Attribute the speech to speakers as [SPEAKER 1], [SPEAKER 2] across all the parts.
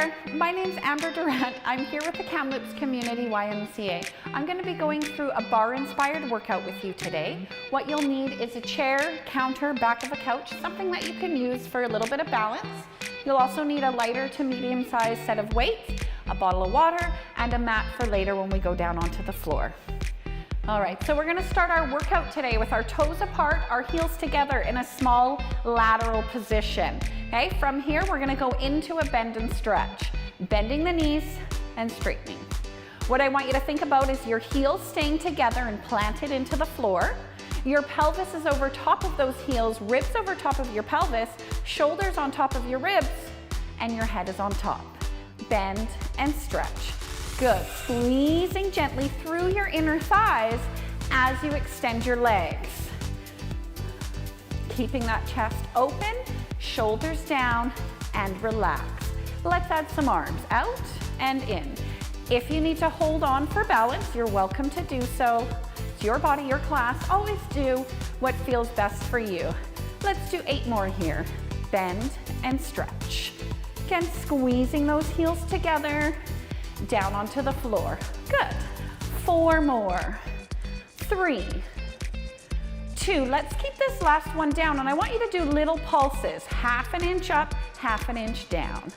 [SPEAKER 1] there, my name's Amber Durant. I'm here with the Kamloops Community YMCA. I'm going to be going through a barre-inspired workout with you today. What you'll need is a chair, counter, back of a couch, something that you can use for a little bit of balance. You'll also need a lighter to medium-sized set of weights, a bottle of water, and a mat for later when we go down onto the floor. All right, so we're gonna start our workout today with our toes apart, our heels together in a small lateral position. Okay, from here, we're gonna go into a bend and stretch, bending the knees and straightening. What I want you to think about is your heels staying together and planted into the floor. Your pelvis is over top of those heels, ribs over top of your pelvis, shoulders on top of your ribs, and your head is on top. Bend and stretch. Good, squeezing gently through your inner thighs as you extend your legs. Keeping that chest open, shoulders down, and relax. Let's add some arms out and in. If you need to hold on for balance, you're welcome to do so. It's your body, your class. Always do what feels best for you. Let's do 8 more here. Bend and stretch. Again, squeezing those heels together. Down onto the floor. Good. 4 more. 3, 2. Let's keep this last one down, and I want you to do little pulses. Half an inch up, half an inch down.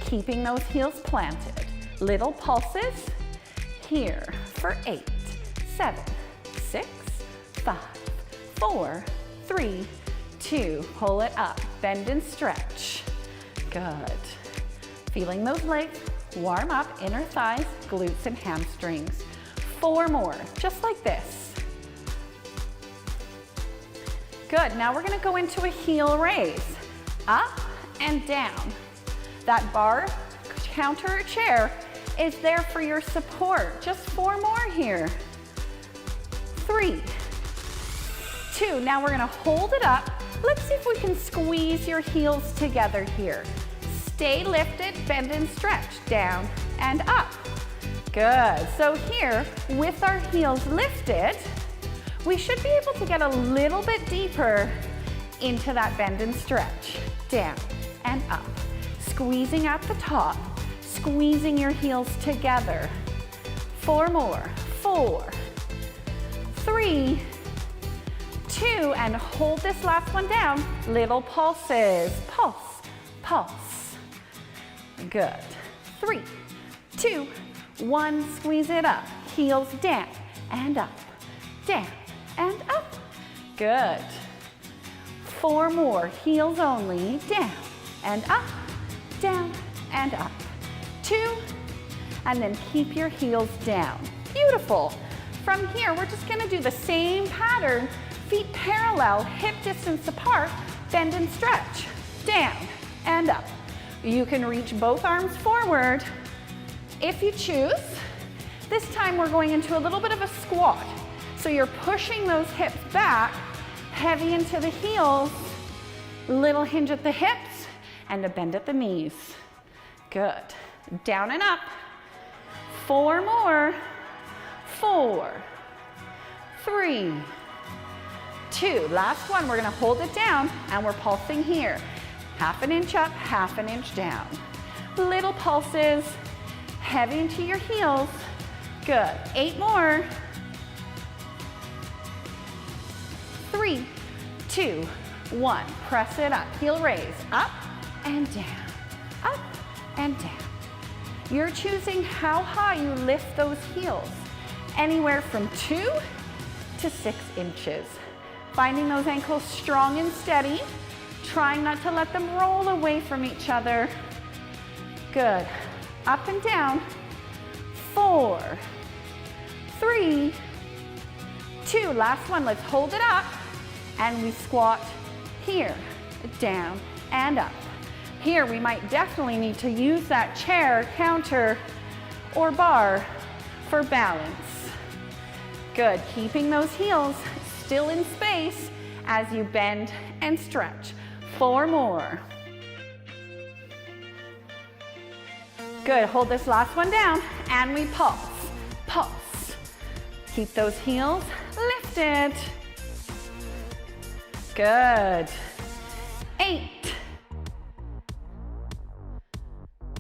[SPEAKER 1] Keeping those heels planted. Little pulses here for 8, 7, 6, 5, 4, 3, 2. Pull it up. Bend and stretch. Good. Feeling those legs. Warm up, inner thighs, glutes, and hamstrings. 4 more, just like this. Good, now we're gonna go into a heel raise. Up and down. That bar, counter, or chair is there for your support. Just 4 more here. 3, 2, now we're gonna hold it up. Let's see if we can squeeze your heels together here. Stay lifted, bend and stretch, down and up. Good, so here, with our heels lifted, we should be able to get a little bit deeper into that bend and stretch, down and up. Squeezing at the top, squeezing your heels together. 4 more, 4, 3, 2, and hold this last one down. Little pulses, pulse, pulse. Good. 3, 2, 1. Squeeze it up. Heels down and up, down and up. Good. 4 more. Heels only. Down and up, down and up. 2, and then keep your heels down. Beautiful. From here, we're just going to do the same pattern. Feet parallel, hip distance apart, bend and stretch. Down and up. You can reach both arms forward if you choose. This time we're going into a little bit of a squat. So you're pushing those hips back, heavy into the heels, little hinge at the hips, and a bend at the knees. Good. Down and up. 4 more. 4, 3, 2. Last one, we're gonna hold it down and we're pulsing here. Half an inch up, half an inch down. Little pulses, heavy into your heels. Good. 8 more. 3, 2, 1. Press it up. Heel raise. Up and down. Up and down. You're choosing how high you lift those heels. Anywhere from 2 to 6 inches. Finding those ankles strong and steady. Trying not to let them roll away from each other. Good. Up and down. 4, 3, 2. Last one. Let's hold it up. And we squat here. Down and up. Here we might definitely need to use that chair, counter, or bar for balance. Good. Keeping those heels still in space as you bend and stretch. 4 more. Good, hold this last one down and we pulse, pulse. Keep those heels lifted. Good. 8,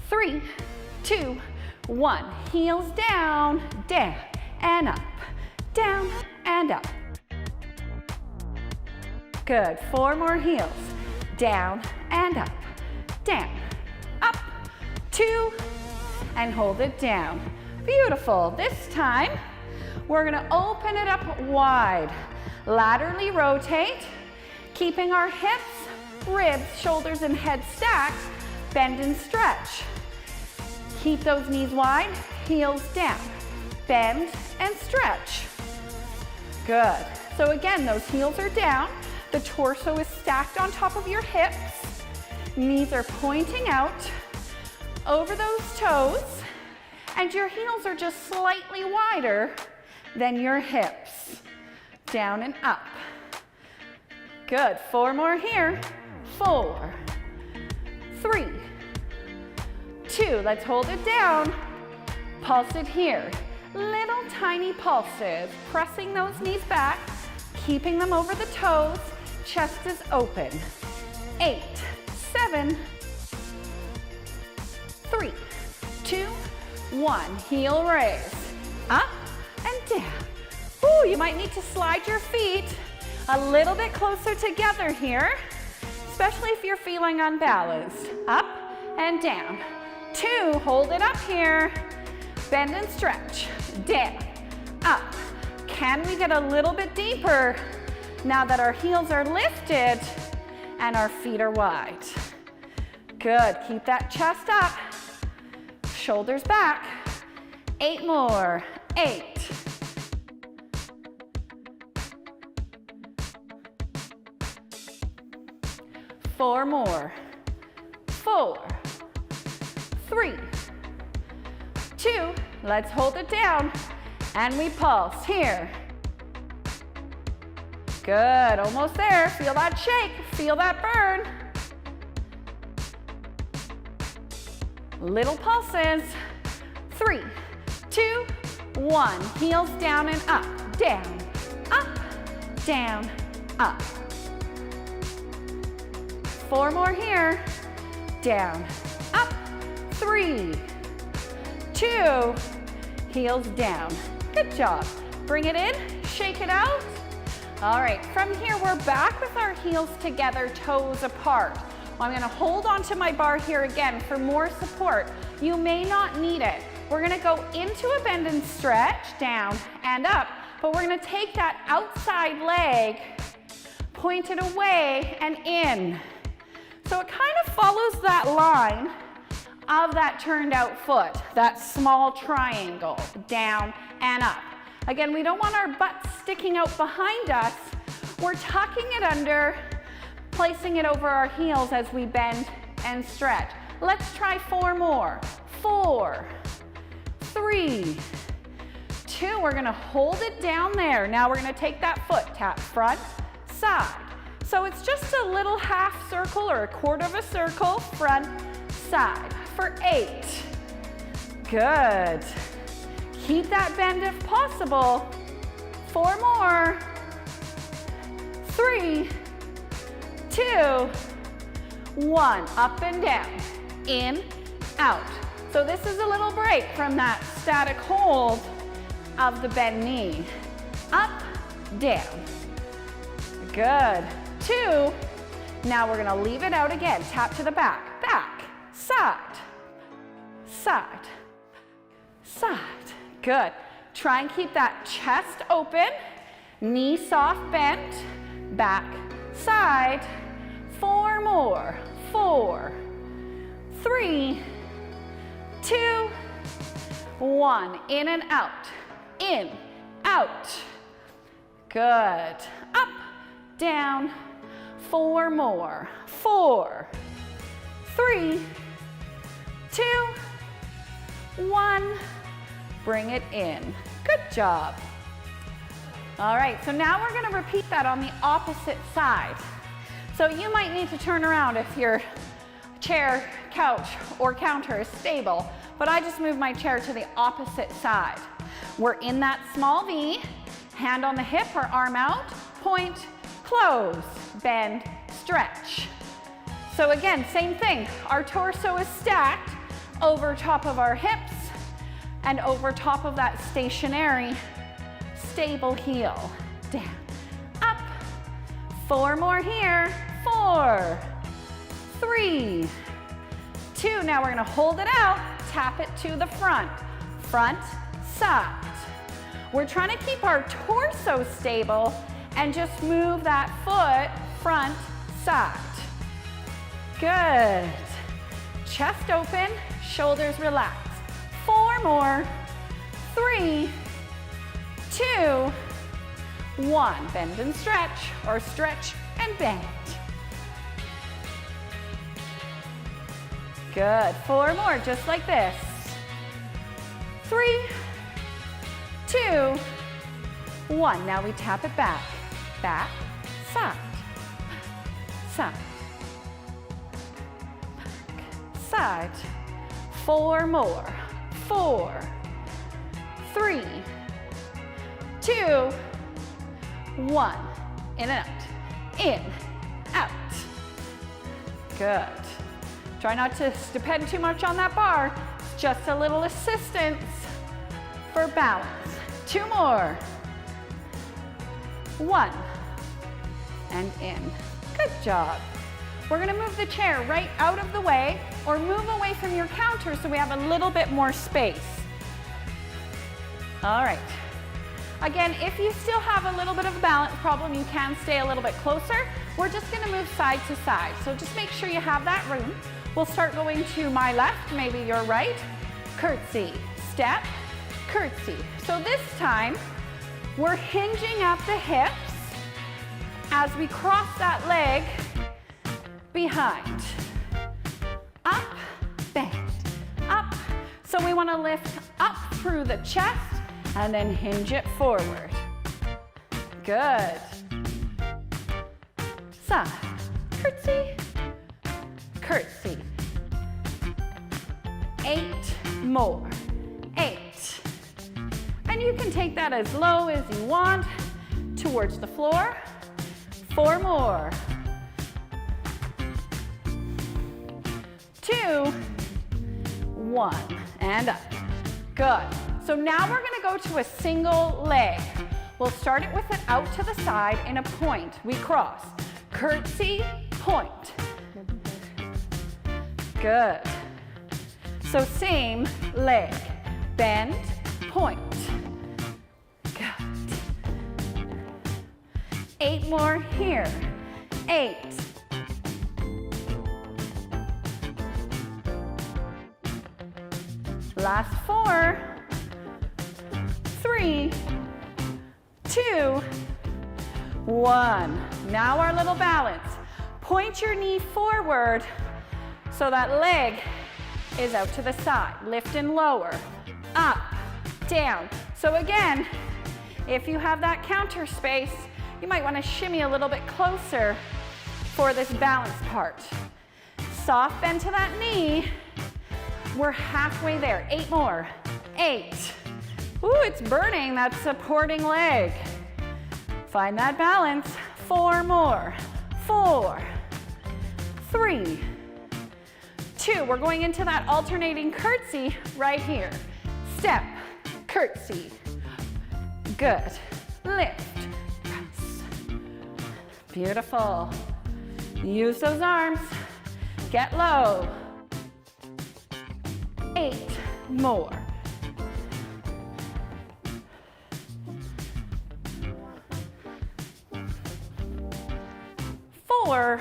[SPEAKER 1] 3, 2, 1. Heels down, down, and up, down, and up. Good. 4 more heels. Down and up, down, up, 2, and hold it down. Beautiful. This time, we're gonna open it up wide. Laterally rotate, keeping our hips, ribs, shoulders, and head stacked. Bend and stretch. Keep those knees wide, heels down. Bend and stretch. Good. So again, those heels are down. The torso is stacked on top of your hips. Knees are pointing out over those toes. And your heels are just slightly wider than your hips. Down and up. Good. 4 more here. 4, 3, 2. Let's hold it down. Pulse it here. Little tiny pulses. Pressing those knees back. Keeping them over the toes. Chest is open. 8, 7, 3, 2, 1. Heel raise. Up and down. Ooh, you might need to slide your feet a little bit closer together here, especially if you're feeling unbalanced. Up and down. 2, hold it up here. Bend and stretch. Down, up. Can we get a little bit deeper now that our heels are lifted and our feet are wide? Good. Keep that chest up. Shoulders back. 8 more. 8. 4 more. 4, 3, 2. Let's hold it down. And we pulse here. Good, almost there. Feel that shake, feel that burn. Little pulses. 3, 2, 1. Heels down and up, down, up. 4 more here. Down, up. 3, 2. Heels down. Good job. Bring it in, shake it out. All right, from here, we're back with our heels together, toes apart. I'm gonna hold onto my bar here again for more support. You may not need it. We're gonna go into a bend and stretch, down and up, but we're gonna take that outside leg, point it away and in. So it kind of follows that line of that turned out foot, that small triangle, down and up. Again, we don't want our butts sticking out behind us. We're tucking it under, placing it over our heels as we bend and stretch. Let's try 4 more. 4, 3, 2. We're gonna hold it down there. Now we're gonna take that foot, tap front, side. So it's just a little half circle or a quarter of a circle, front, side. For 8. Good. Keep that bend if possible. 4 more. 3, 2, 1. Up and down. In, out. So this is a little break from that static hold of the bent knee. Up, down. Good. 2. Now we're gonna leave it out again. Tap to the back, back, side, side, side. Good. Try and keep that chest open, knee soft bent, back, side. 4 more. 4, 3, 2, 1. In and out. In, out. Good. Up, down. 4 more. 4, 3, 2, 1. Bring it in. Good job. All right, so now we're gonna repeat that on the opposite side. So you might need to turn around if your chair, couch, or counter is stable, but I just moved my chair to the opposite side. We're in that small V, hand on the hip or arm out, point, close, bend, stretch. So again, same thing. Our torso is stacked over top of our hips and over top of that stationary, stable heel. Down, up. 4 more here. 4, 3, 2. Now we're gonna hold it out, tap it to the front. Front, side. We're trying to keep our torso stable and just move that foot front, side. Good. Chest open, shoulders relaxed. 4 more. 3, 2, 1. Bend and stretch, or stretch and bend. Good. 4 more, just like this. 3, 2, 1. Now we tap it back. Back, side, side, back, side. 4 more. 4, 3, 2, 1. In and out. In, out. Good. Try not to depend too much on that bar. It's just a little assistance for balance. 2 more. 1. And in. Good job. We're gonna move the chair right out of the way or move away from your counter so we have a little bit more space. All right. Again, if you still have a little bit of a balance problem, you can stay a little bit closer. We're just gonna move side to side. So just make sure you have that room. We'll start going to my left, maybe your right. Curtsy, step, curtsy. So this time, we're hinging at the hips as we cross that leg behind. Up, bend, up. So we want to lift up through the chest and then hinge it forward. Good. Side, curtsy, curtsy. 8 more. 8. And you can take that as low as you want towards the floor. 4 more. 2, 1, and up. Good. So now we're gonna go to a single leg. We'll start it with it out to the side in a point. We cross. Curtsy, point. Good. So same leg. Bend, point. Good. 8 more here. 8. Last 4. 3, 2, 1. Now our little balance. Point your knee forward so that leg is out to the side. Lift and lower. Up, down. So again, if you have that counter space, you might want to shimmy a little bit closer for this balance part. Soft bend to that knee. We're halfway there. 8 more. 8. Ooh, it's burning that supporting leg. Find that balance. 4 more. 4, 3, 2. We're going into that alternating curtsy right here. Step, curtsy. Good. Lift, press. Beautiful. Use those arms. Get low. 8 more. 4,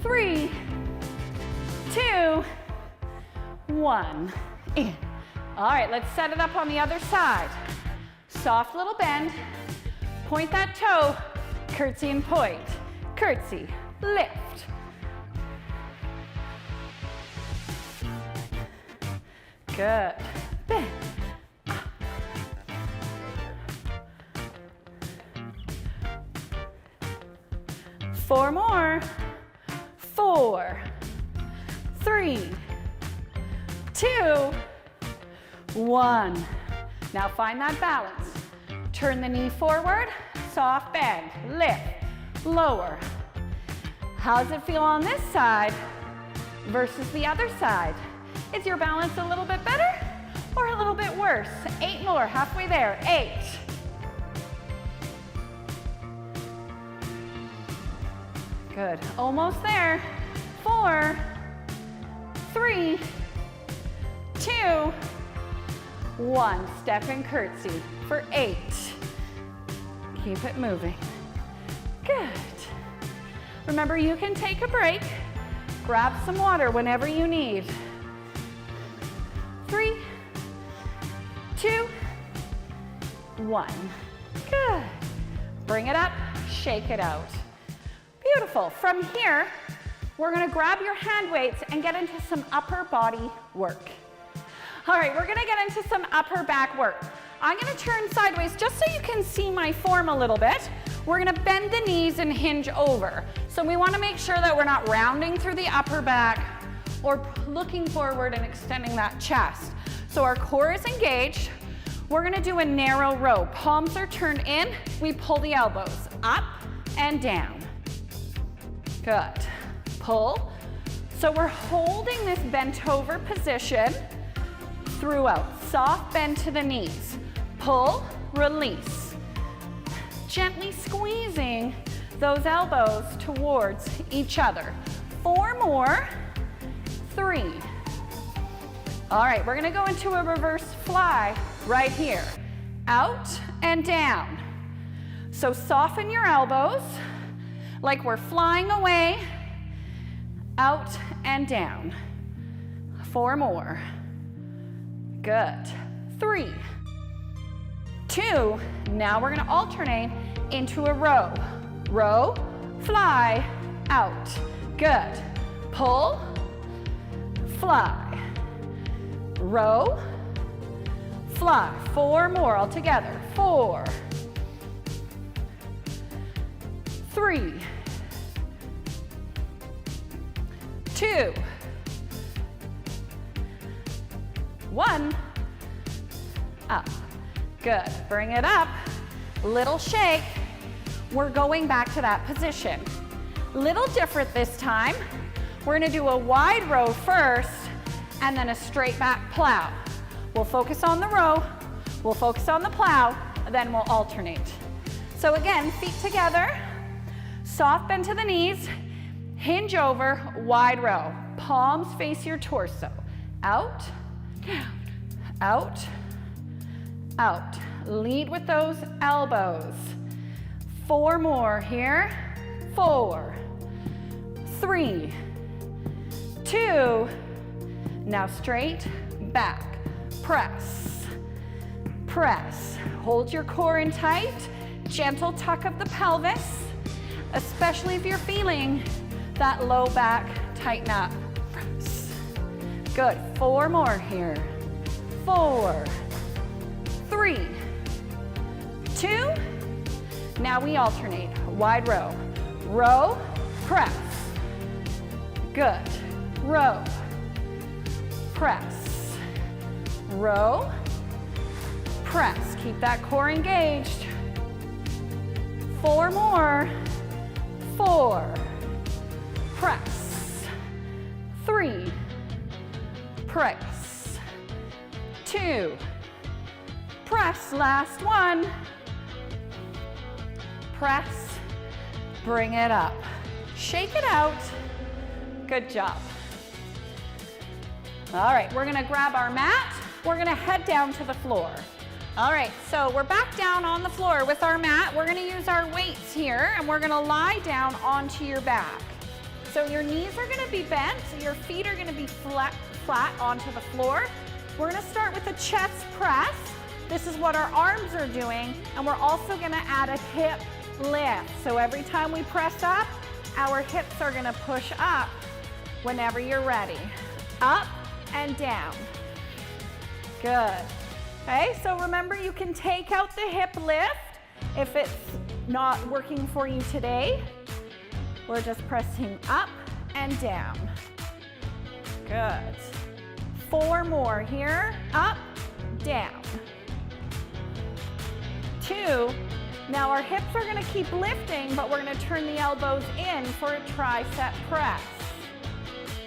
[SPEAKER 1] 3, 2, 1. In. All right, let's set it up on the other side. Soft little bend. Point that toe. Curtsy and point. Curtsy. Lift. Good. Bend. 4 more. 4, 3, 2, 1. Now find that balance. Turn the knee forward, soft bend, lift, lower. How does it feel on this side versus the other side? Is your balance a little bit better or a little bit worse? 8 more, halfway there. 8. Good, almost there. 4, 3, 2, 1. Step and curtsy for 8. Keep it moving. Good. Remember, you can take a break. Grab some water whenever you need. 3, 2, 1. Good. Bring it up, shake it out. Beautiful. From here, we're gonna grab your hand weights and get into some upper body work. All right, we're gonna get into some upper back work. I'm gonna turn sideways just so you can see my form a little bit. We're gonna bend the knees and hinge over. So we wanna make sure that we're not rounding through the upper back or looking forward and extending that chest. So our core is engaged. We're gonna do a narrow row. Palms are turned in. We pull the elbows up and down. Good. Pull. So we're holding this bent over position throughout. Soft bend to the knees. Pull, release. Gently squeezing those elbows towards each other. 4 more. 3. All right, we're gonna go into a reverse fly right here. Out and down. So soften your elbows like we're flying away. Out and down. 4 more. Good. 3, 2. Now we're gonna alternate into a row. Row, fly, out. Good. Pull, fly. Row, fly. 4 more all together. 4, 3, 2, 1. Up. Good. Bring it up. Little shake. We're going back to that position. Little different this time. We're going to do a wide row first and then a straight back plow. We'll focus on the row, we'll focus on the plow, and then we'll alternate. So again, feet together, soft bend to the knees, hinge over, wide row. Palms face your torso. Out, down, out, out. Lead with those elbows. 4 more here. 4, 3, 2. Now straight back. Press, press. Hold your core in tight. Gentle tuck of the pelvis, especially if you're feeling that low back tighten up. Press. Good. 4 more here. 4, 3, 2. Now we alternate. Wide row. Row, press. Good. Row, press. Row, press. Keep that core engaged. 4 more. 4, press. 3, press. 2, press. Last one. Press. Bring it up. Shake it out. Good job. All right, we're gonna grab our mat. We're gonna head down to the floor. All right, so we're back down on the floor with our mat. We're gonna use our weights here and we're gonna lie down onto your back. So your knees are gonna be bent, your feet are gonna be flat onto the floor. We're gonna start with a chest press. This is what our arms are doing, and we're also gonna add a hip lift. So every time we press up, our hips are gonna push up whenever you're ready. Up and down. Good. Okay, so remember you can take out the hip lift if it's not working for you today. We're just pressing up and down. Good. 4 more here. Up, down. 2. Now our hips are gonna keep lifting, but we're gonna turn the elbows in for a tricep press.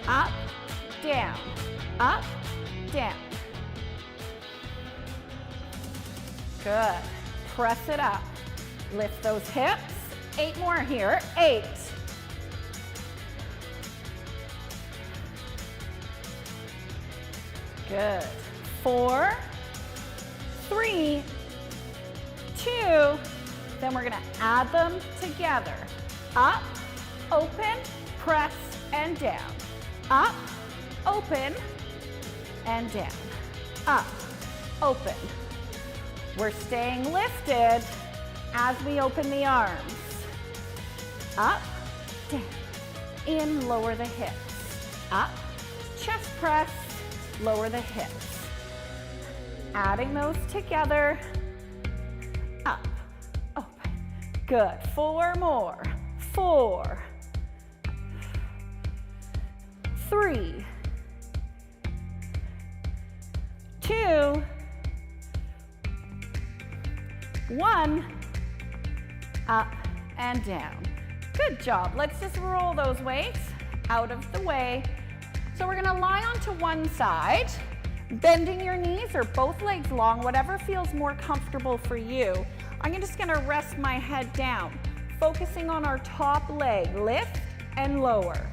[SPEAKER 1] Up, down. up, down. Good. Press it up. Lift those hips. 8 more here. 8. Good. 4, 3, 2. Then we're going to add them together. Up, open, press, and down. Up, open, and down. Up, open. We're staying lifted as we open the arms. Up, down. In, lower the hips. Up, chest press, lower the hips. Adding those together. Up, open. Good. 4 more. 4, 3, 2, 1, up and down. Good job. Let's just roll those weights out of the way. So we're gonna lie onto one side, bending your knees or both legs long, whatever feels more comfortable for you. I'm just gonna rest my head down, focusing on our top leg, lift and lower.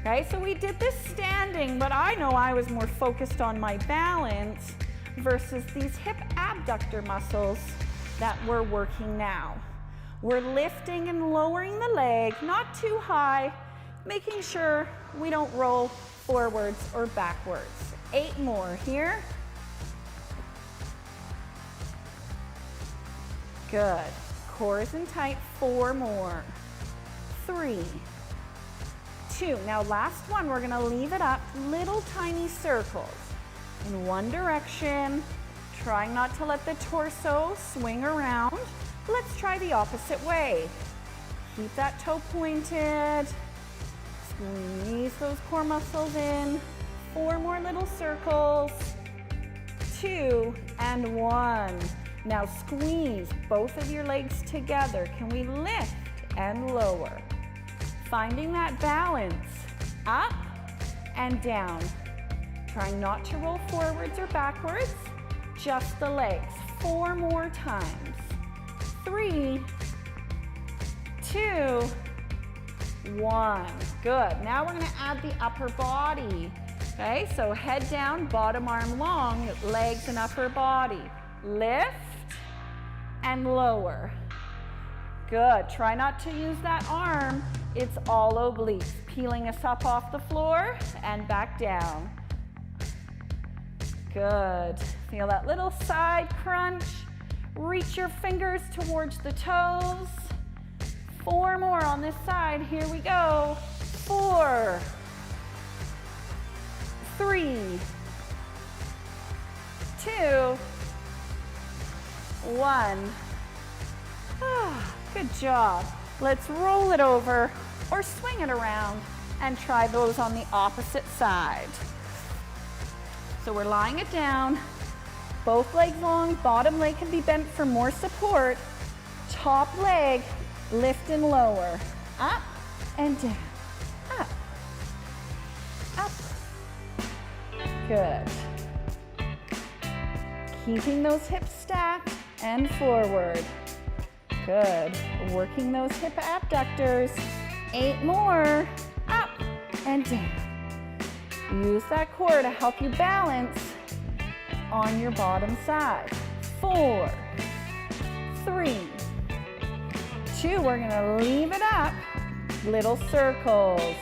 [SPEAKER 1] Okay, so we did this standing, but I know I was more focused on my balance versus these hip abductor muscles that we're working now. We're lifting and lowering the leg, not too high, making sure we don't roll forwards or backwards. 8 more here. Good. Core is in tight. 4 more. 3, 2. Now last one, we're gonna leave it up, little tiny circles in one direction, trying not to let the torso swing around. Let's try the opposite way. Keep that toe pointed. Squeeze those core muscles in. 4 more little circles. 2 and 1. Now squeeze both of your legs together. Can we lift and lower? Finding that balance. Up and down. Trying not to roll forwards or backwards. Just the legs. 4 more times. 3, 2, 1. Good. Now we're going to add the upper body. Okay, so head down, bottom arm long, legs and upper body. Lift and lower. Good. Try not to use that arm. It's all obliques. Peeling us up off the floor and back down. Good. Feel that little side crunch. Reach your fingers towards the toes. 4 more on this side. Here we go. 4, 3, 2, 1. Good job. Let's roll it over or swing it around and try those on the opposite side. So we're lying it down, both legs long, bottom leg can be bent for more support. Top leg, lift and lower. Up and down. Up. Up. Good. Keeping those hips stacked and forward. Good. Working those hip abductors. 8 more. Up and down. Use that core to help you balance on your bottom side. 4, 3, 2. We're going to leave it up. Little circles.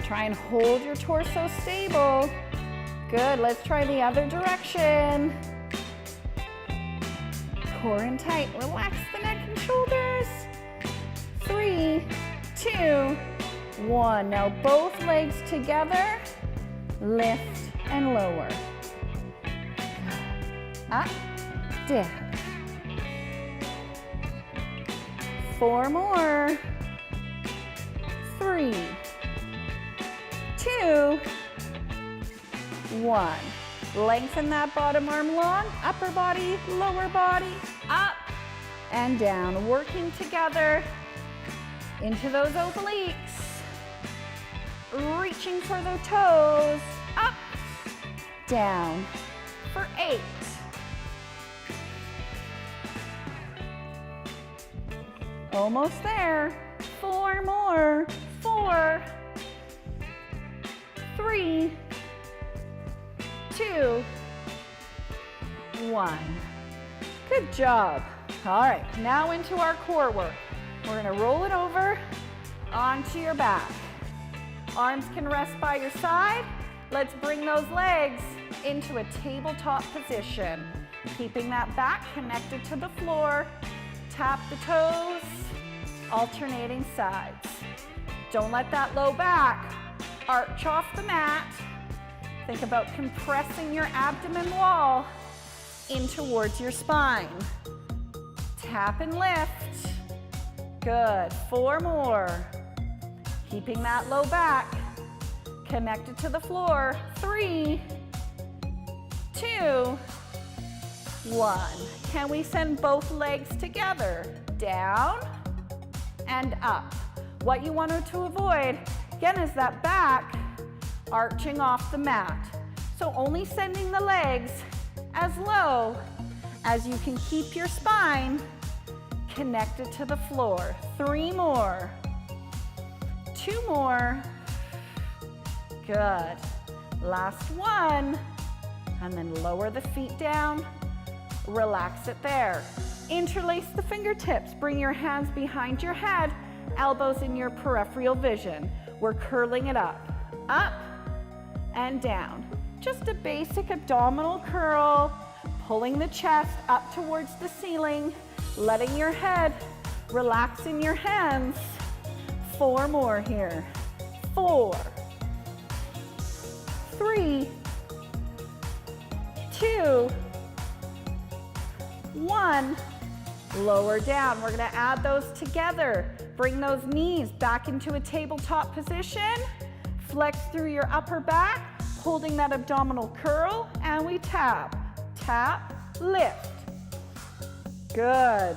[SPEAKER 1] Try and hold your torso stable. Good. Let's try the other direction. Core in tight. Relax the neck and shoulders. 3, 2, 1. Now both legs together. Lift and lower. Up, down. 4 more. 3, 2, 1. Lengthen that bottom arm long, upper body, lower body, up and down. Working together into those obliques. reaching for the toes, up, down, for 8. Almost there. 4 more. 4, 3, 2, 1. Good job. All right, now into our core work. We're gonna roll it over onto your back. Arms can rest by your side. Let's bring those legs into a tabletop position. Keeping that back connected to the floor. Tap the toes, alternating sides. Don't let that low back arch off the mat. Think about compressing your abdomen wall in towards your spine. Tap and lift. Good. 4 more. Keeping that low back connected to the floor. 3, 2, 1. Can we send both legs together? Down and up. What you want to avoid, again, is that back arching off the mat. So only sending the legs as low as you can keep your spine connected to the floor. 3 more. 2 more. Good. Last one. And then lower the feet down. Relax it there. Interlace the fingertips. Bring your hands behind your head, elbows in your peripheral vision. We're curling it up and down. Just a basic abdominal curl, pulling the chest up towards the ceiling, letting your head relax in your hands. 4 more here. 4, 3, 2, 1. Lower down. We're going to add those together. Bring those knees back into a tabletop position. Flex through your upper back, holding that abdominal curl, and we tap, tap, lift. Good.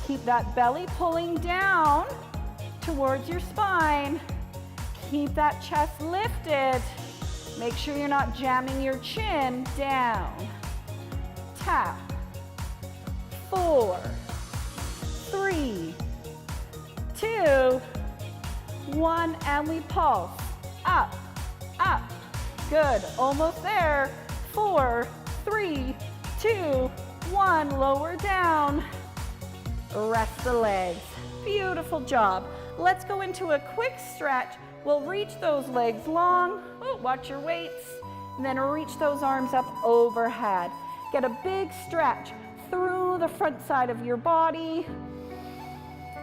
[SPEAKER 1] Keep that belly pulling down towards your spine. Keep that chest lifted. Make sure you're not jamming your chin down. Tap. 4, 3, 2, 1, and we pulse. Up, up. Good. Almost there. 4, 3, 2, 1. Lower down. Rest the legs. Beautiful job. Let's go into a quick stretch. We'll reach those legs long. Oh, watch your weights. And then reach those arms up overhead. Get a big stretch through the front side of your body.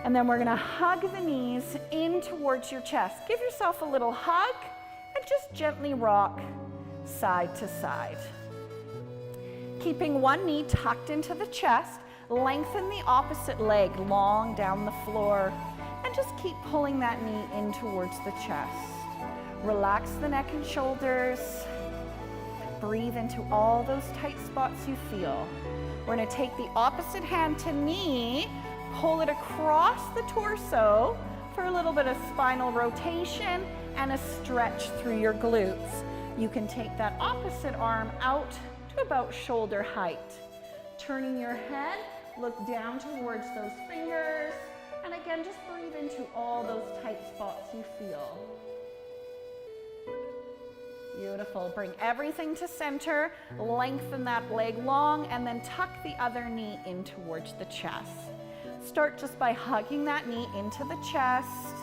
[SPEAKER 1] And then we're gonna hug the knees in towards your chest. Give yourself a little hug and just gently rock side to side. Keeping one knee tucked into the chest, lengthen the opposite leg long down the floor, and just keep pulling that knee in towards the chest. Relax the neck and shoulders. Breathe into all those tight spots you feel. We're going to take the opposite hand to knee, pull it across the torso for a little bit of spinal rotation and a stretch through your glutes. You can take that opposite arm out to about shoulder height. Turning your head, look down towards those fingers, and again, just breathe into all those tight spots you feel. Beautiful. Bring everything to center, lengthen that leg long, and then tuck the other knee in towards the chest. Start just by hugging that knee into the chest,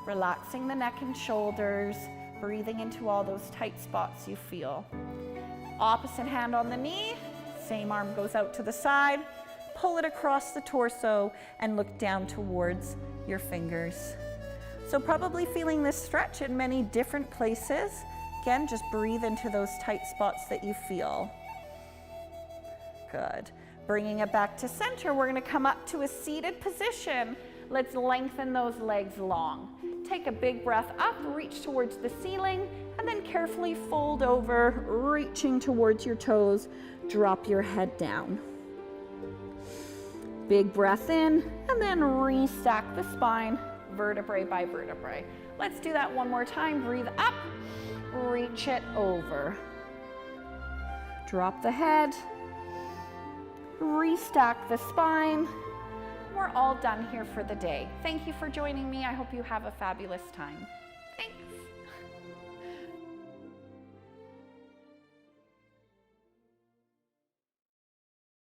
[SPEAKER 1] relaxing the neck and shoulders, breathing into all those tight spots you feel. Opposite hand on the knee, same arm goes out to the side, pull it across the torso, and look down towards your fingers. So probably feeling this stretch in many different places. Again, just breathe into those tight spots that you feel. Good. Bringing it back to center, we're going to come up to a seated position. Let's lengthen those legs long. Take a big breath up, reach towards the ceiling, and then carefully fold over, reaching towards your toes. Drop your head down. Big breath in, and then restack the spine vertebrae by vertebrae. Let's do that one more time. Breathe up, reach it over. Drop the head, restack the spine. We're all done here for the day. Thank you for joining me. I hope you have a fabulous time.